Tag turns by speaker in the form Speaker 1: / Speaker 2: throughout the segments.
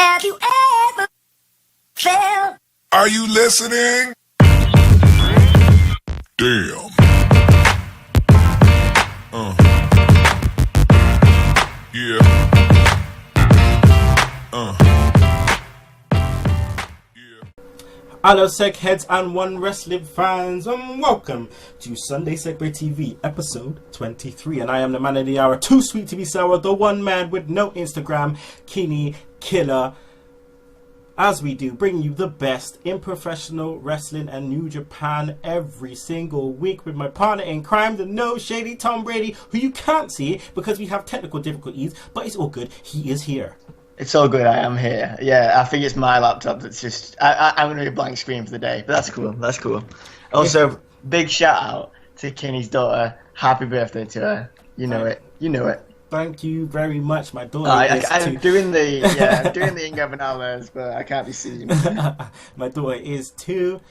Speaker 1: Have you ever felt?
Speaker 2: Are you listening? Damn. Yeah.
Speaker 3: Hello, Seg heads and One Wrestling fans, and welcome to Sunday Segue TV, episode 23. And I am the man of the hour, too sweet to be sour, the one man with no Instagram, Kinny Killa. As we do, bring you the best in professional wrestling and New Japan every single week with my partner in crime, the no shady Tom Brady, who you can't see because we have technical difficulties, but it's all good. He is here.
Speaker 4: It's all good. I am here. Yeah, I think it's my laptop that's just. I'm going to be a blank screen for the day, but that's cool. That's cool. Also, big shout out to Kinny's daughter. Happy birthday to her. You know it. You know it.
Speaker 3: Thank you very much. My daughter
Speaker 4: I'm doing the Inga Bernales, but I can't be seen.
Speaker 3: My daughter is 2.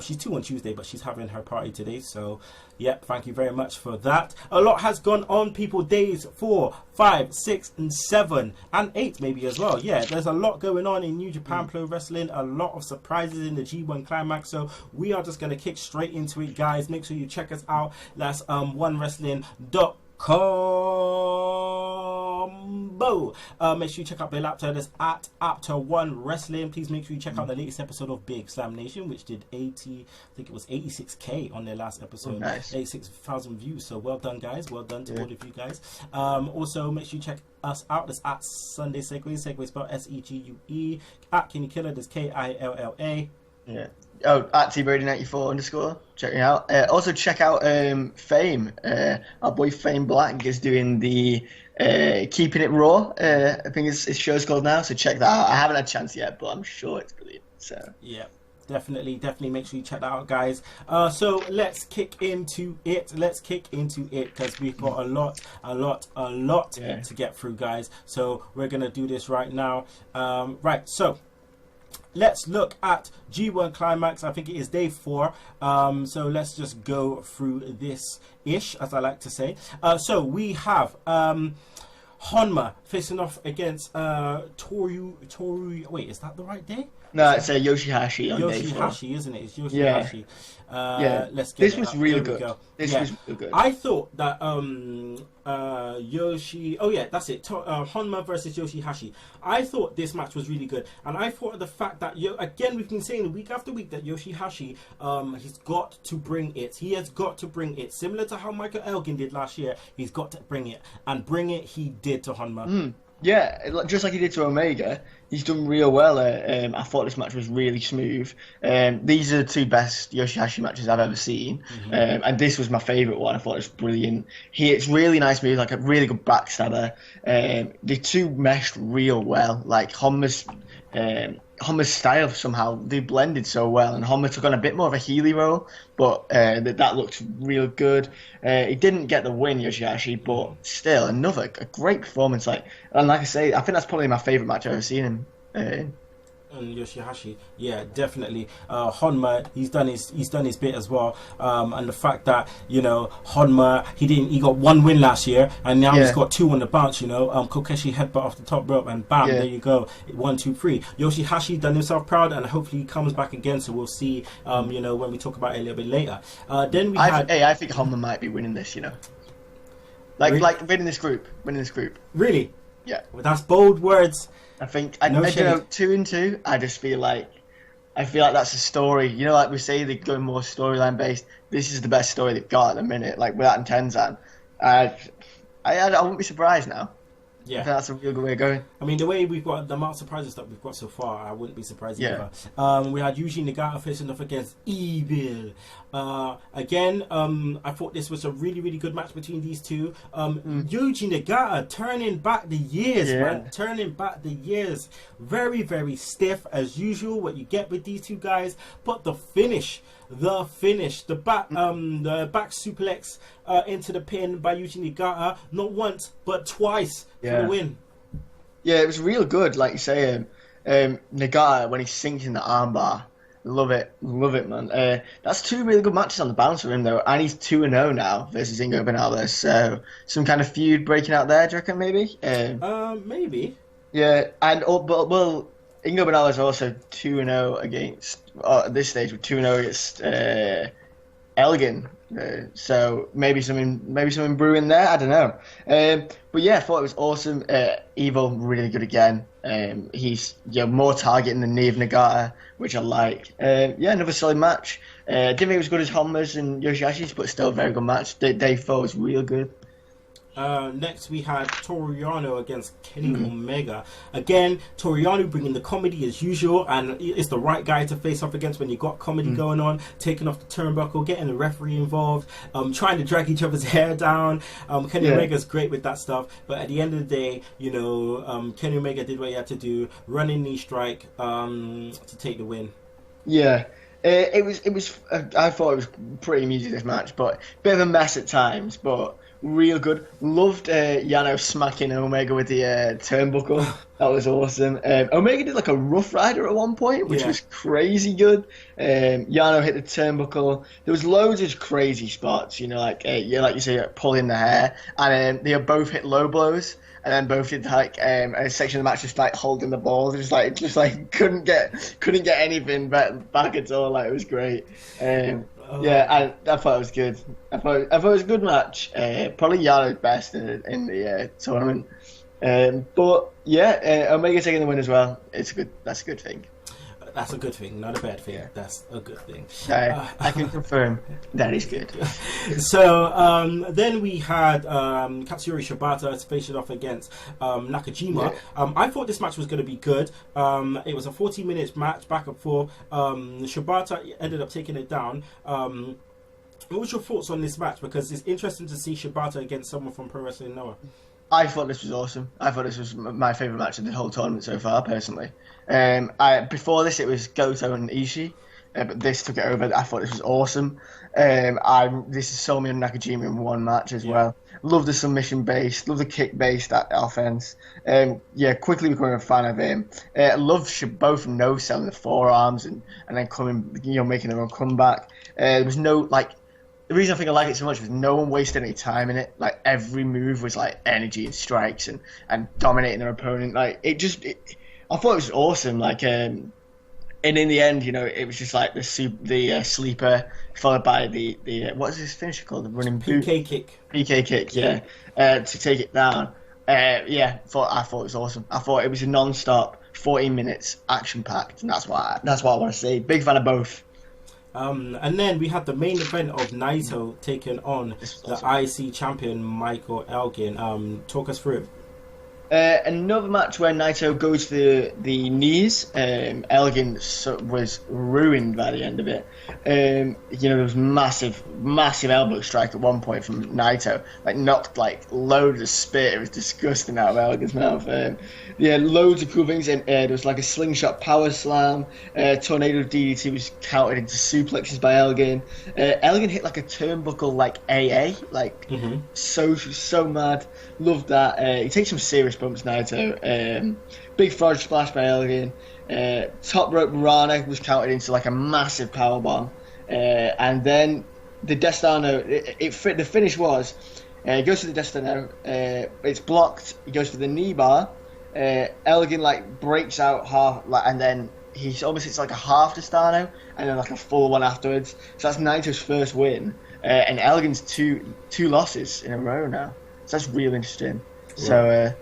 Speaker 3: She's 2 on Tuesday, but she's having her party today. So, yep, thank you very much for that. A lot has gone on, people. Days 4, 5, 6, and 7, and 8 maybe as well. Yeah, there's a lot going on in New Japan Pro Wrestling. A lot of surprises in the G1 Climax. So we are just going to kick straight into it, guys. Make sure you check us out. That's onewrestling.com. Make sure you check out the laptop. That's at Apter1 Wrestling. Please make sure you check out the latest episode of Big Slam Nation, which did 86k on their last episode.
Speaker 4: Nice.
Speaker 3: 86,000 views. So well done, guys. Well done to all of you guys. Also, make sure you check us out. That's at Sunday Segue. Segue spelled SEGUE. At Kinny Killa. That's KILLA.
Speaker 4: Yeah. Oh, at tbrady94_. Check me out. Also check out Fame. Our boy Fame Black is doing the Keeping It Raw. I think his show's called now. So check that out. I haven't had a chance yet, but I'm sure it's brilliant. So
Speaker 3: yeah. Definitely make sure you check that out, guys. So let's kick into it. Because we've got a lot to get through, guys. So we're gonna do this right now. Right. So let's look at G1 Climax. I think it is day 4. So let's just go through this ish, as I like to say. So we have Honma facing off against Toru. Wait, is that the right day?
Speaker 4: No, it's Yoshihashi on day 4.
Speaker 3: Yoshihashi, isn't it? It's Yoshihashi.
Speaker 4: Yeah.
Speaker 3: Let's get
Speaker 4: this was really good. This was real good.
Speaker 3: I thought that Yoshi. Oh yeah, that's it. Honma versus Yoshihashi. I thought this match was really good, and I thought the fact that again we've been saying week after week that Yoshihashi he's got to bring it. He has got to bring it, similar to how Michael Elgin did last year. He's got to bring it, and bring it he did to Honma.
Speaker 4: Yeah, just like he did to Omega, he's done real well. I thought this match was really smooth. These are the 2 best Yoshihashi matches I've ever seen, and this was my favourite one. I thought it was brilliant. It's really nice move, like a really good backstabber. The 2 meshed real well. Like Honma's style somehow they blended so well, and Honma took on a bit more of a Healy role, but that looked real good. He didn't get the win, Yoshihashi, but still a great performance. Like I say, I think that's probably my favourite match I've ever seen him in.
Speaker 3: And Yoshihashi, yeah, definitely. Honma, he's done his bit as well. And the fact that Honma, he got 1 win last year, and now he's got 2 on the bounce. Kokeshi headbutt off the top rope, and bam, there you go, 1, 2, 3. Yoshihashi done himself proud, and hopefully he comes back again. So we'll see. When we talk about it a little bit later. Then
Speaker 4: I think Honma might be winning this. Like winning this group.
Speaker 3: Really?
Speaker 4: Yeah.
Speaker 3: Well, that's bold words.
Speaker 4: I think 2 and 2. I just feel like that's a story. Like we say, they're going more storyline based. This is the best story they've got at the minute. Like with that and Tenzin, I wouldn't be surprised now.
Speaker 3: Yeah,
Speaker 4: I think that's a real good way of going.
Speaker 3: I mean, the way we've got the amount of surprises that we've got so far, I wouldn't be surprised either. We had Yuji Nagata facing off against Evil. Again, I thought this was a really, really good match between these 2. Yuji Nagata turning back the years, man. Turning back the years. Very, very stiff as usual, what you get with these 2 guys. But the finish, the back suplex into the pin by Yuji Nagata, not once but twice for the win.
Speaker 4: Yeah, it was real good, like you say. Nagata, when he sinks in the armbar, love it, man. That's 2 really good matches on the bounce for him though, and he's 2-0 now versus Ingo Bernales. So some kind of feud breaking out there, do you reckon? Maybe.
Speaker 3: Maybe.
Speaker 4: Yeah, and Ingo Banal is also 2-0 against, at this stage, with 2-0 against Elgin. So maybe something brewing there. I don't know. But yeah, I thought it was awesome. Evil really good again. He's more targeting than Neve Nagata, which I like. Another solid match. Didn't think it was good as Honma's and Yoshihashi's, but still a very good match. Dave Foe was real good.
Speaker 3: Next we had Toreano against Kenny Omega. Again, Toreano bringing the comedy as usual, and it's the right guy to face off against when you got comedy going on, taking off the turnbuckle, getting the referee involved, trying to drag each other's hair down. Kenny Omega's great with that stuff, but at the end of the day, Kenny Omega did what he had to do, running knee strike to take the win.
Speaker 4: Yeah. It was. I thought it was pretty easy, this match, but bit of a mess at times, but real good. Loved Yano smacking Omega with the turnbuckle. That was awesome. Omega did like a Rough Rider at one point, which was crazy good. Yano hit the turnbuckle. There was loads of crazy spots, like you say, pulling the hair, and they both hit low blows. And then both did like a section of the match just like holding the ball, just like couldn't get anything back at all. Like, it was great. I thought it was good. I thought it was a good match. Probably Yano's best in the tournament. But Omega taking the win as well. That's a good thing.
Speaker 3: That's a good thing, not a bad thing. That's a good thing.
Speaker 4: I can confirm that is good.
Speaker 3: So then we had Katsuyori Shibata facing off against Nakajima. I thought this match was going to be good. It was a 40-minute match, back and forth. Shibata ended up taking it down. What was your thoughts on this match? Because it's interesting to see Shibata against someone from Pro Wrestling Noah.
Speaker 4: I thought this was awesome. I thought this was my favourite match of the whole tournament so far, personally. Before this, it was Goto and Ishii, but this took it over. I thought this was awesome. This is Somi and Nakajima in one match as well. Love the submission based, love the kick based offense. Quickly becoming a fan of him. Love both no selling the forearms and then coming, making their own comeback. There was no The reason I think I like it so much was no one wasted any time in it. Like, every move was like energy and strikes and dominating their opponent. Like, I thought it was awesome. Like, and in the end, it was just like the sleeper followed by the what is this finisher called? The running boot?
Speaker 3: PK kick. PK
Speaker 4: kick, to take it down. I thought it was awesome. I thought it was a non-stop 14 minutes, action packed, and that's what I want to see. Big fan of both.
Speaker 3: And then we had the main event of Naito taking on the IC champion Michael Elgin. Talk us through it.
Speaker 4: Another match where Naito goes to the knees. Elgin was ruined by the end of it. There was massive elbow strike at one point from Naito. Knocked loads of spit. It was disgusting out of Elgin's mouth. Loads of cool things. There was a slingshot power slam. Tornado DDT was countered into suplexes by Elgin. Elgin hit a turnbuckle AA. So mad. Loved that. He takes some serious bumps, Naito. Big frog splash by Elgin. Top rope Rana was counted into a massive powerbomb. And then the Destino, the finish was, he goes to the Destino, it's blocked, he goes for the knee bar, Elgin breaks out half, and then he's almost hits a half Destino, and then a full one afterwards. So that's Naito's first win, and Elgin's two losses in a row now. So that's real interesting. Yeah.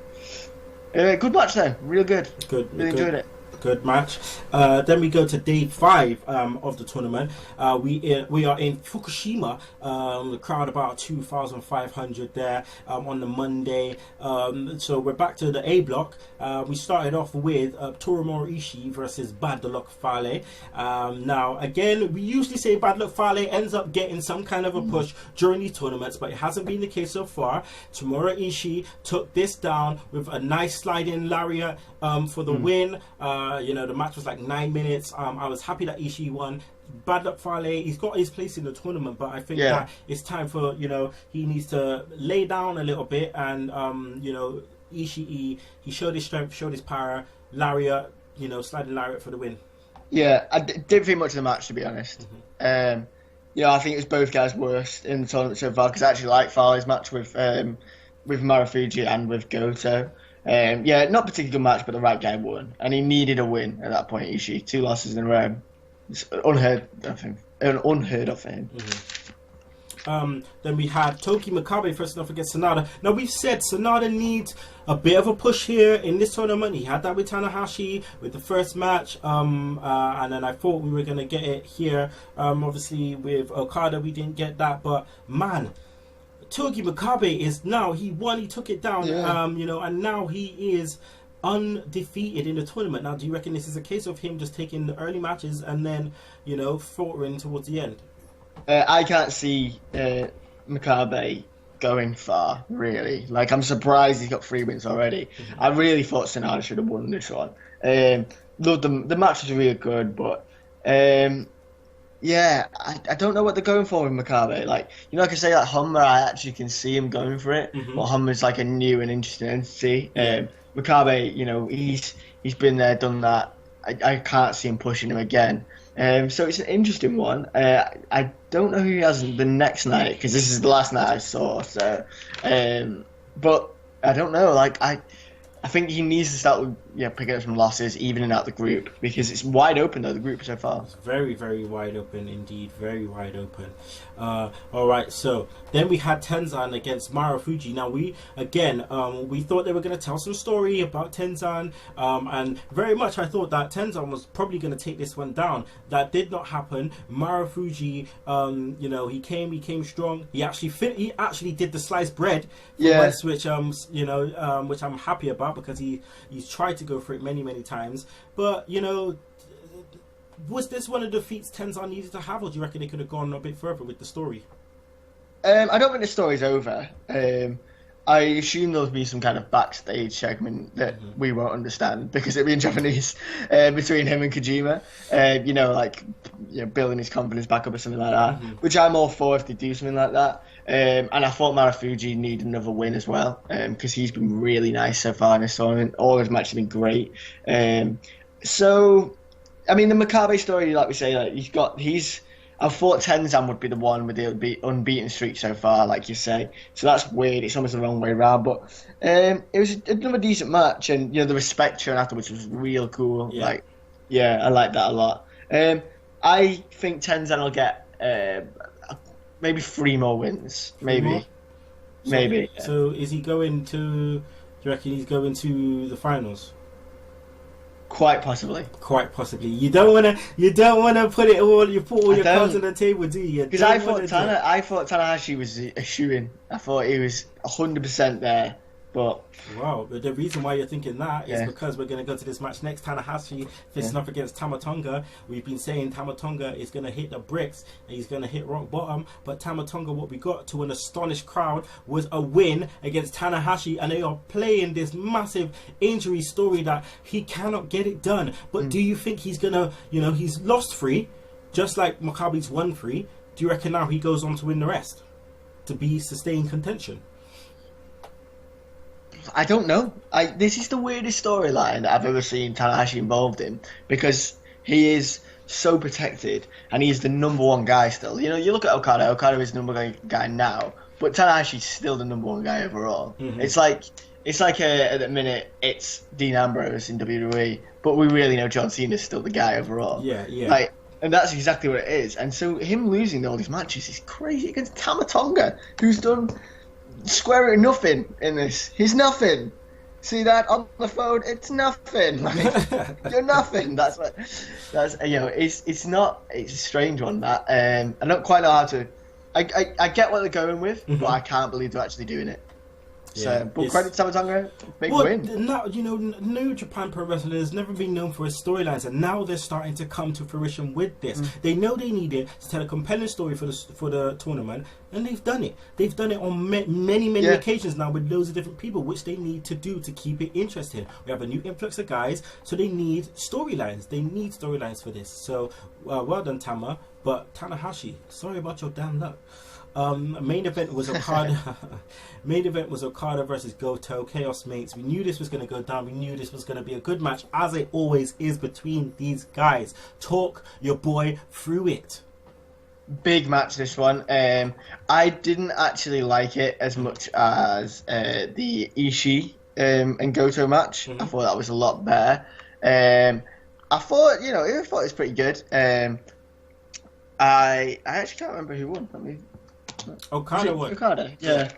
Speaker 4: So, good match though, real good. Really enjoyed it.
Speaker 3: Good match. Then we go to day 5 of the tournament. We are in Fukushima. The crowd about 2,500 there on the Monday. So we're back to the A block. We started off with Torumoru Ishii versus Bad Luck Fale. Now again, we usually say Bad Luck Fale ends up getting some kind of a push during these tournaments, but it hasn't been the case so far. Tomohiro Ishii took this down with a nice sliding lariat for the win. The match was 9 minutes. I was happy that Ishii won. Bad Luck Fale, he's got his place in the tournament, but I think that it's time for, he needs to lay down a little bit, and Ishii, he showed his strength, showed his power. Lariat, sliding lariat for the win. Yeah,
Speaker 4: I didn't think much of the match, to be honest. I think it was both guys' worst in the tournament so far, because I actually like Fale's match with Marufuji and with Goto. Yeah, not particularly good match, but the right guy won, and he needed a win at that point. Ishii, 2 losses in a row, it's unheard of him.
Speaker 3: Then we had Togi Makabe first off against Sanada. Now we've said Sanada needs a bit of a push here in this tournament. He had that with Tanahashi with the first match, and then I thought we were going to get it here. Obviously with Okada we didn't get that, but man, Togi Makabe is now, he won, he took it down, and now he is undefeated in the tournament. Now do you reckon this is a case of him just taking the early matches and then, faltering towards the end?
Speaker 4: I can't see Makabe going far, really. Like, I'm surprised he's got 3 wins already. I really thought Sanada should have won this one. Look, the match was really good, but yeah, I don't know what they're going for with Makabe. Like, like I say, like Hummer, I actually can see him going for it. But Hummer's like a new and interesting entity. Makabe, he's been there, done that. I can't see him pushing him again. So it's an interesting one. I don't know who he has the next night, because this is the last night I saw. So, but I don't know. Like, I think he needs to start picking up some losses, evening out the group, because it's wide open though, the group so far.
Speaker 3: It's very, very wide open indeed, very wide open. Alright, so then we had Tenzin against Marufuji. Now we thought they were going to tell some story about Tenzin, and very much I thought that Tenzin was probably going to take this one down. That did not happen. Marufuji, he came strong. He actually did the sliced bread, which I'm happy about, because he's tried to go for it many times. But was this one of the defeats Tenzin needed to have, or do you reckon they could have gone a bit further with the story?
Speaker 4: I don't think the story's over. I assume there'll be some kind of backstage segment that we won't understand, because it'll be in Japanese, between him and Kojima. Building his confidence back up or something like that, which I'm all for if they do something like that. And I thought Marufuji needed another win as well, because he's been really nice so far in this tournament. All his matches have been great. So, I mean, the Makabe story, like we say, I thought Tenzin would be the one with the unbeaten streak so far, like you say. So that's weird. It's almost the wrong way around. But it was another decent match, and the respect shown afterwards was real cool.
Speaker 3: Yeah.
Speaker 4: I like that a lot. I think Tenzin will get maybe 3 more wins. Maybe.
Speaker 3: So is he going to? Do you reckon he's going to the finals?
Speaker 4: Quite possibly.
Speaker 3: You don't want to put all your cards on the table, do you?
Speaker 4: Because I thought Tanahashi was a shoo-in. I thought he was 100% there. But
Speaker 3: wow, the reason why you're thinking that is because we're going to go to this match next. Tanahashi facing up against Tama Tonga. We've been saying Tama Tonga is going to hit the bricks and he's going to hit rock bottom. But Tama Tonga, what we got to an astonished crowd was a win against Tanahashi, and they are playing this massive injury story that he cannot get it done. But do you think he's going to, he's lost 3, just like Makabe's won 3. Do you reckon now he goes on to win the rest to be sustained contention?
Speaker 4: I don't know. This is the weirdest storyline that I've ever seen Tanahashi involved in, because he is so protected and he's the number 1 guy still. You look at Okada. Okada is the number 1 guy now, but Tanahashi's still the number 1 guy overall. It's like at the minute it's Dean Ambrose in WWE, but we really know John Cena's still the guy overall.
Speaker 3: Yeah.
Speaker 4: And that's exactly what it is. And so him losing all these matches is crazy against Tama Tonga, who's done square root nothing in this. He's nothing. See that on the phone? It's nothing. You're nothing. It's a strange one, that. I don't quite know how to. I get what they're going with, but I can't believe they're actually doing it. So, but credit to Tama Tonga, big win.
Speaker 3: Now, New Japan Pro Wrestling has never been known for its storylines, and now they're starting to come to fruition with this. They know they need it to tell a compelling story for the tournament, and they've done it. They've done it on many occasions now with loads of different people, which they need to do to keep it interesting. We have a new influx of guys, so they need storylines. They need storylines for this. So, well done, Tama. But Tanahashi, sorry about your damn luck. Main event was Okada. Main event was Okada versus Goto, Chaos Mates. We knew this was going to go down. We knew this was going to be a good match, as it always is between these guys. Talk your boy through it.
Speaker 4: Big match, this one. I didn't actually like it as much as the Ishii and Goto match. I thought that was a lot better. I thought it was pretty good. I actually can't remember who won.
Speaker 3: Okada won.
Speaker 4: Okada, yeah.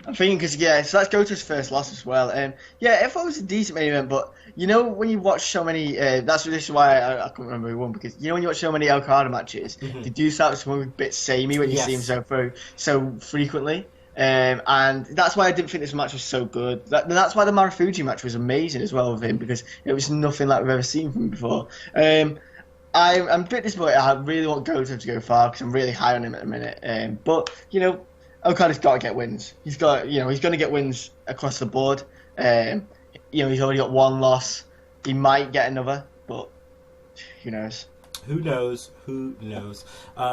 Speaker 4: I'm thinking because so that's Goto's first loss as well. Yeah, I thought it was a decent main event, but when you watch so many, this is why I can't remember who won, because when you watch so many Okada matches, they do start to become a bit samey when you see him so frequently. And that's why I didn't think this match was so good. That's why the Marufuji match was amazing as well with him, because it was nothing like we've ever seen from him before. I'm a bit disappointed. I really want Goto to go far because I'm really high on him at the minute. But Okada's got to get wins. He's got he's going to get wins across the board. He's already got one loss. He might get another, but who knows?
Speaker 3: Who knows?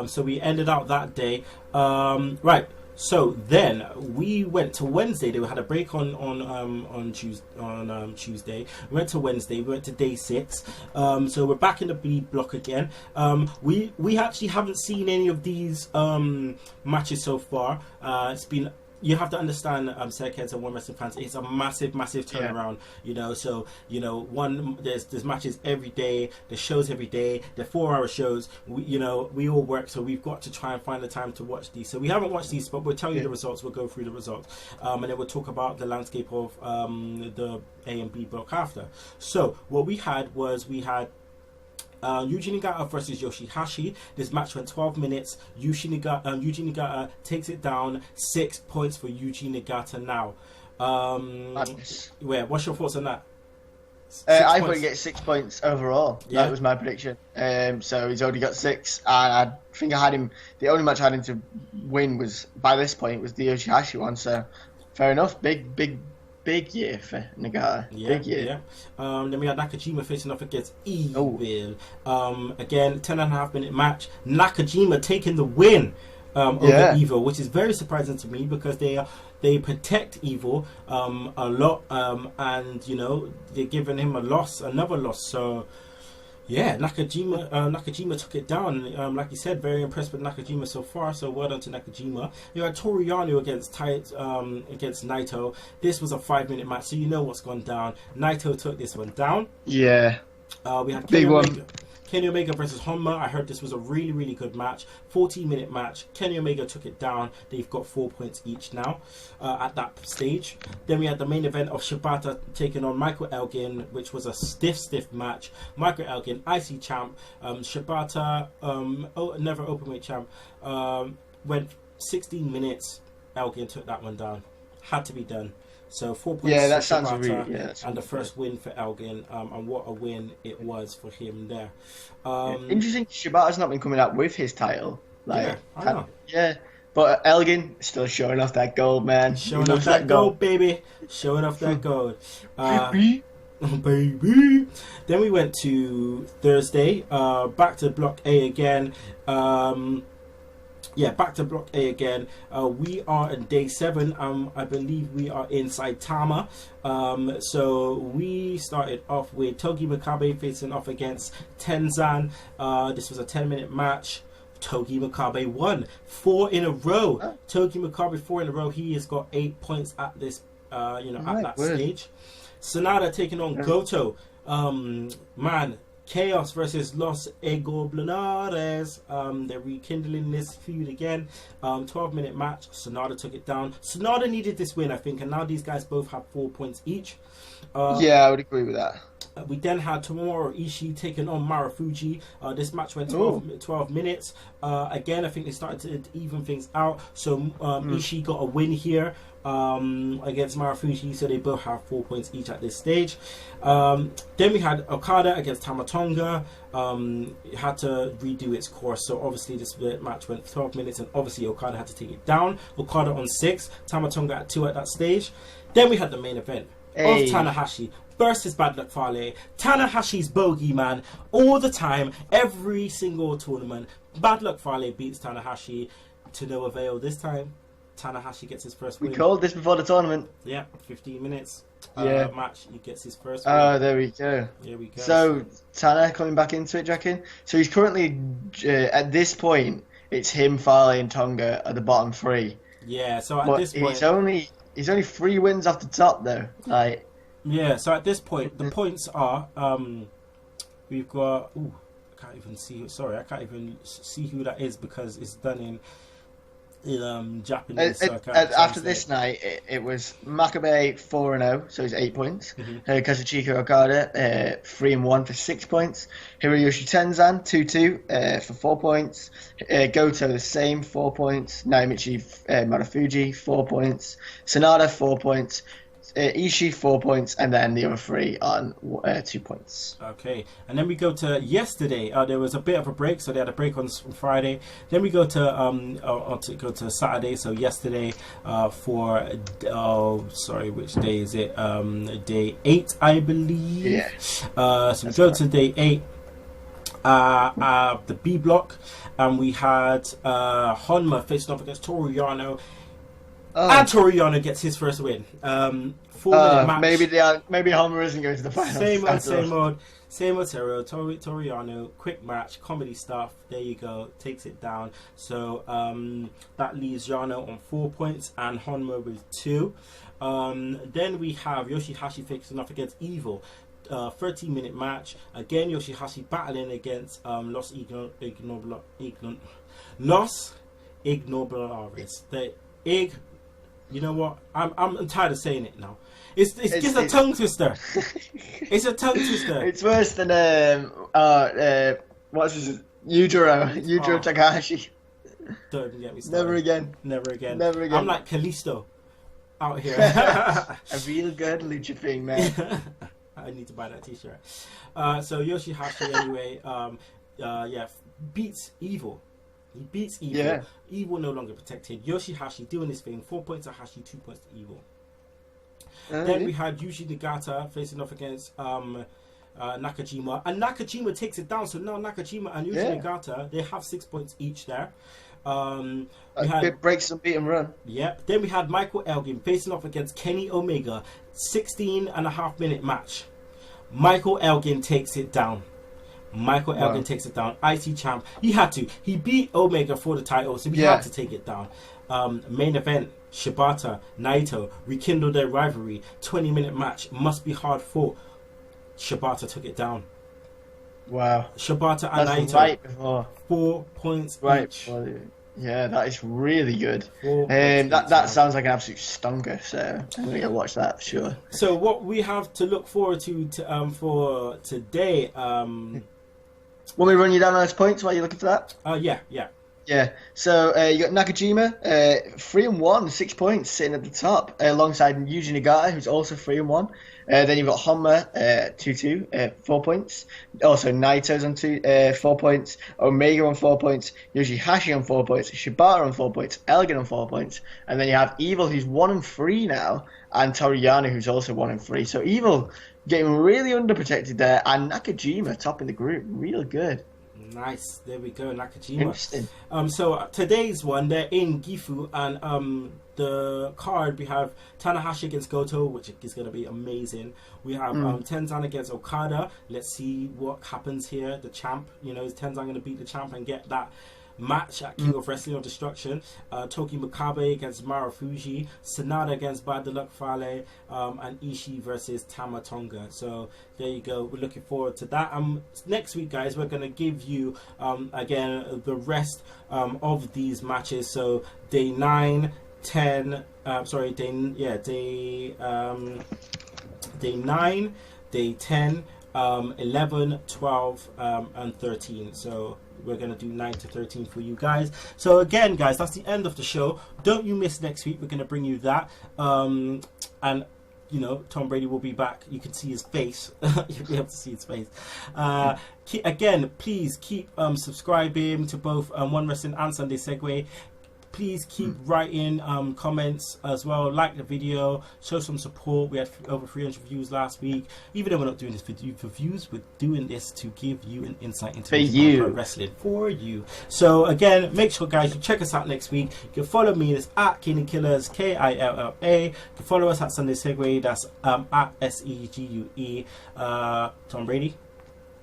Speaker 3: So we ended out that day. Right. So then we went to Wednesday. They had a break on Tuesday. We went to Wednesday. We went to day 6. So we're back in the B block again. We actually haven't seen any of these matches so far. It's been. You have to understand, Seconds and One Wrestling fans, it's a massive turnaround, So, there's matches every day, there's shows every day, they're 4-hour shows. We all work, so we've got to try and find the time to watch these. So we haven't watched these, but we'll tell you the results. We'll go through the results, and then we'll talk about the landscape of the A and B block after. So what we had was Yuji Nagata versus Yoshihashi. This match went 12 minutes. Yuji Nagata takes it down. 6 points for Yuji Nagata now. What's your thoughts on that?
Speaker 4: I thought he'd get 6 points overall. Yeah. That was my prediction. So he's already got 6, and I think I had him. The only match I had him to win was by this point was the Yoshihashi one. So fair enough. Big year for Nagata. Big year. Yeah.
Speaker 3: Then we had Nakajima facing off against Evil. Again, 10.5 minute match. Nakajima taking the win over Evil, which is very surprising to me because they protect Evil a lot, and they're giving him another loss. So yeah, Nakajima took it down. Like you said, very impressed with Nakajima so far. So well done to Nakajima. You had Toreano against Naito. This was a 5-minute match, so you know what's gone down. Naito took this one down.
Speaker 4: Yeah.
Speaker 3: We had Kenny Omega versus Honma. I heard this was a really, really good match. 14-minute match. Kenny Omega took it down. They've got 4 points each now at that stage. Then we had the main event of Shibata taking on Michael Elgin, which was a stiff match. Michael Elgin, IC champ. Shibata, never openweight champ. Went 16 minutes. Elgin took that one down. Had to be done. So 4 points
Speaker 4: that
Speaker 3: for
Speaker 4: sounds
Speaker 3: Shibata,
Speaker 4: really,
Speaker 3: and the first win for Elgin, and what a win it was for him there.
Speaker 4: Interesting, Shibata's not been coming out with his title.
Speaker 3: I know.
Speaker 4: Yeah, but Elgin still showing off that gold, man.
Speaker 3: Showing off that gold, baby. Showing off that gold. Baby. Then we went to Thursday, back to Block A again. Back to Block A again. We are in day 7. I believe we are in Saitama. So we started off with Togi Makabe facing off against Tenzin. This was a 10-minute match. Togi Makabe won 4 in a row. Togi Makabe 4 in a row. He has got 8 points at this, at that stage. Sanada taking on Goto. Chaos versus Los Egoblonares. They're rekindling this feud again. 12-minute match. Sonata took it down. Sonata needed this win, I think, and now these guys both have 4 points each.
Speaker 4: I would agree with that.
Speaker 3: We then had Tomohiro Ishii taking on Marufuji. This match went 12 minutes. Again, I think they started to even things out. So Ishii got a win here against Marufuji, so they both have 4 points each at this stage. Then we had Okada against Tamatonga. It had to redo its course, so obviously this match went 12 minutes, and obviously Okada had to take it down. Okada on 6, Tamatonga at 2 at that stage. Then we had the main event of Tanahashi versus Bad Luck Fale. Tanahashi's bogeyman all the time, every single tournament. Bad Luck Fale beats Tanahashi to no avail. This time Tanahashi gets his first win.
Speaker 4: We called this before the tournament.
Speaker 3: Yeah, 15 minutes match. He gets his first win.
Speaker 4: Oh, there we go.
Speaker 3: There we go.
Speaker 4: So Tana coming back into it, do you reckon? So he's currently at this point, it's him, Fale, and Tonga at the bottom 3.
Speaker 3: Yeah. So at this point,
Speaker 4: he's only 3 wins off the top though. Like,
Speaker 3: yeah. So at this point, the points are we've got. Ooh, I can't even see. Sorry, I can't even see who that is because it's done in Japanese. So
Speaker 4: after this night, it was Makabe 4-0, so he's 8 points. Kazuchika Okada 3-1 for 6 points. Hiroyoshi Tenzan 2-2 for 4 points. Goto the same, 4 points. Naomichi Marufuji 4 points. Sanada 4 points. Ishii 4 points, and then the other 3 on 2 points.
Speaker 3: Okay, and then we go to yesterday. There was a bit of a break, so they had a break on Friday. Then we go to Saturday. So yesterday for sorry, which day is it? Day 8, I believe.
Speaker 4: Yeah.
Speaker 3: So we go to day 8. The B block, and we had Honma facing off against Toreano. And Toreano gets his first win. 4-minute match.
Speaker 4: Maybe Homer isn't going to the final.
Speaker 3: Same old Toreano, quick match, comedy stuff. There you go, takes it down. So that leaves Yano on 4 points and Honma with 2. Then we have Yoshihashi facing off against Evil. 13-minute match. Again, Yoshihashi battling against Los Ignobles. You know what? I'm tired of saying it now. It's just a tongue twister. It's a tongue twister.
Speaker 4: It's worse than what's his Yujiro Takahashi.
Speaker 3: Don't even get me started.
Speaker 4: Never again.
Speaker 3: I'm like Kalisto out here.
Speaker 4: A real good lucha thing, man.
Speaker 3: I need to buy that t-shirt. So Yoshihashi anyway, beats Evil. He beats Evil.
Speaker 4: Yeah.
Speaker 3: Evil no longer protected. Yoshihashi doing his thing. 4 points to Hashi, 2 points to Evil. Then we had Yuji Nagata facing off against Nakajima. And Nakajima takes it down. So now Nakajima and Yuji Nagata, they have 6 points each there.
Speaker 4: It breaks some beat and run.
Speaker 3: Yep. Then we had Michael Elgin facing off against Kenny Omega. 16.5-minute match. Michael Elgin takes it down. Elgin takes it down. IC champ. He had to. He beat Omega for the title, so he had to take it down. Main event. Shibata, Naito rekindle their rivalry. 20-minute match. Must be hard fought. Shibata took it down.
Speaker 4: Wow.
Speaker 3: Shibata and Naito.
Speaker 4: Right before.
Speaker 3: 4 points each.
Speaker 4: Yeah, that is really good. That sounds like an absolute stunker. So I'm gonna go watch that for sure.
Speaker 3: So what we have to look forward to for today.
Speaker 4: Want me to run you down those points while you're looking for that?
Speaker 3: Yeah.
Speaker 4: So you got Nakajima, 3-1, 6 points, sitting at the top, alongside Yuji Nagata, who's also 3-1. Then you've got Honma, 2-2, 4 points. Also Naito's on 4 points. Omega on 4 points. Yoshihashi on 4 points. Shibata on 4 points. Elgin on 4 points. And then you have Evil, who's 1-3 now, and Toreano, who's also 1-3. So Evil getting really underprotected there, and Nakajima topping the group, real good.
Speaker 3: Nice, there we go, Nakajima.
Speaker 4: Interesting.
Speaker 3: So today's one, they're in Gifu, and the card we have Tanahashi against Goto, which is going to be amazing. We have Tenzan against Okada. Let's see what happens here. The champ, is Tenzan going to beat the champ and get that match at King of Wrestling or Destruction? Togi Makabe against Marufuji, Sanada against Bad Luck Fale, and Ishii versus Tama Tonga. So there you go. We're looking forward to that. Next week, guys, we're going to give you again the rest of these matches. So day 9, 10. Day 9, day 10, 11, 12, and 13. So we're going to do 9 to 13 for you guys. So again, guys, that's the end of the show. Don't you miss next week. We're going to bring you that. And, Tom Brady will be back. You can see his face. You'll be able to see his face. Again, please keep subscribing to both One Wrestling and Sunday Segue. Please keep writing comments as well. Like the video, show some support. We had over 300 views last week. Even though we're not doing this for views, we're doing this to give you an insight into pro wrestling for you. So again, make sure, guys, you check us out next week. You can follow me. It's at Kinny Killers, Killa. You can follow us at Sunday Segue. That's at SEGUE. Tom Brady.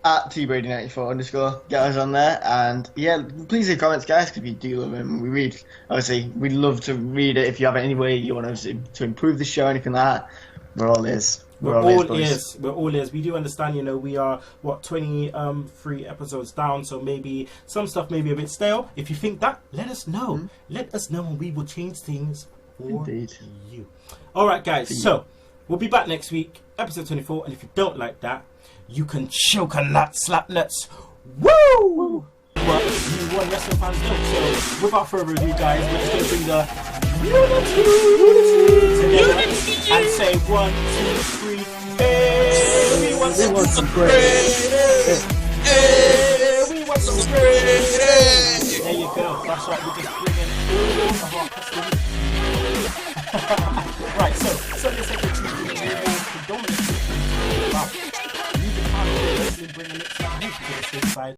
Speaker 4: at tbrady94_. Get us on there, and yeah, please leave comments, guys, because we do love them. We read, obviously, we'd love to read it. If you have any way you want us to improve the show, anything like that, we're all ears.
Speaker 3: We're all ears. We're all ears. We do understand, you know, we are 23 episodes down, so maybe some stuff may be a bit stale. If you think that, let us know. Let us know, and we will change things for you. All right, guys. So we'll be back next week, episode 24. And if you don't like that, you can choke a nut, slap nuts. Woo! But you want wrestling fans don't. So without further ado, guys, we're just going to bring the together and say 1, 2, 3. Hey, we want some praise. Hey, we want some praise. There you go. That's right. We're just bringing all of our customers. Right. So Sunday Segue TV is predominantly about music, bringing it to the stage side.